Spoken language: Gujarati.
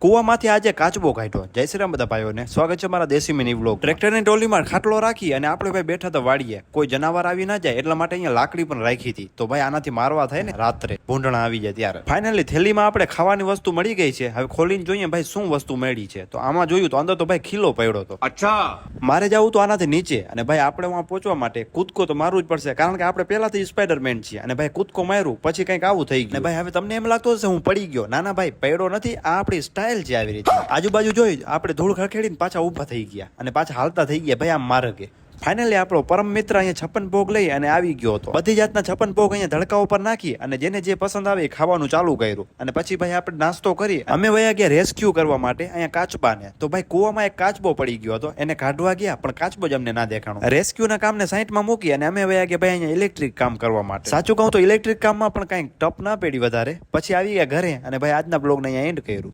કુવામાંથી આજે કાચબો કાઢ્યો. જય શ્રી રામ બધા ભાઈઓને, સ્વાગત છે મારા દેશી મિની વ્લોગ. ટ્રેક્ટરની ટ્રોલીમાં ખાટલો રાખી અને આપણે ભાઈ બેઠા તો વાડીએ, કોઈ જનાવર આવી ના જાય એટલા માટે અહીંયા લાકડી પણ રાખી હતી. તો ભાઈ આનાથી મારવા થાય ને રાત્રે ભૂંડણા આવી જાય ત્યારે. ફાઇનલી થેલીમાં આપણે ખાવાની વસ્તુ મળી ગઈ છે. હવે ખોલીને જોઈએ ભાઈ શું વસ્તુ મળી છે. તો આમાં જોયું તો અંદર તો ભાઈ ખીલો પડ્યો હતો. અચ્છા, મારે જવું તો આનાથી નીચે, અને ભાઈ આપણે વहाँ પહોંચવા માટે કૂદકો તો મારવું જ પડશે, કારણ કે આપણે પહેલાથી સ્પાઈડરમેન છીએ. અને ભાઈ કૂદકો માર્યું પછી કંઈક આવું થઈ ગયું. ભાઈ હવે તમને એમ લાગતું હશે હું પડી ગયો. ના ના ભાઈ, પડ્યો નથી. આ આપણી સ્ટાઇલ છે. આવી રીતે આજુબાજુ જોઈ આપણે ધૂળ ખખેડીને પાછા ઊભા થઈ ગયા અને પાછા હાલતા થઈ ગયા ભાઈ આમ માર્ગે. ફાઇનલી આપણો પરમ મિત્ર અહીંયા 56 ભોગ લઈ અને આવી ગયો હતો. બધી જાતના 56 ભોગ અહીંયા ધડકા ઉપર નાખી અને જેને જે પસંદ આવે ખાવાનું ચાલુ કર્યું. અને પછી ભાઈ આપણે નાસ્તો કરી અમે વયા ગયા રેસ્ક્યુ કરવા માટે અહીંયા કાચબાને. તો ભાઈ કૂવામાં એક કાચબો પડી ગયો હતો, એને કાઢવા ગયા પણ કાચબો જ અમને ના દેખાણો. રેસ્ક્યુના કામને સાઈડમાં મૂકી અને અમે વયા ગયા ભાઈ અહીંયા ઇલેક્ટ્રિક કામ કરવા માટે. સાચું કહું તો ઇલેક્ટ્રિક કામમાં પણ કંઈક ટપ ના પડી વધારે. પછી આવી ગયા ઘરે અને ભાઈ આજના બ્લોગને અહીંયા એન્ડ કર્યું.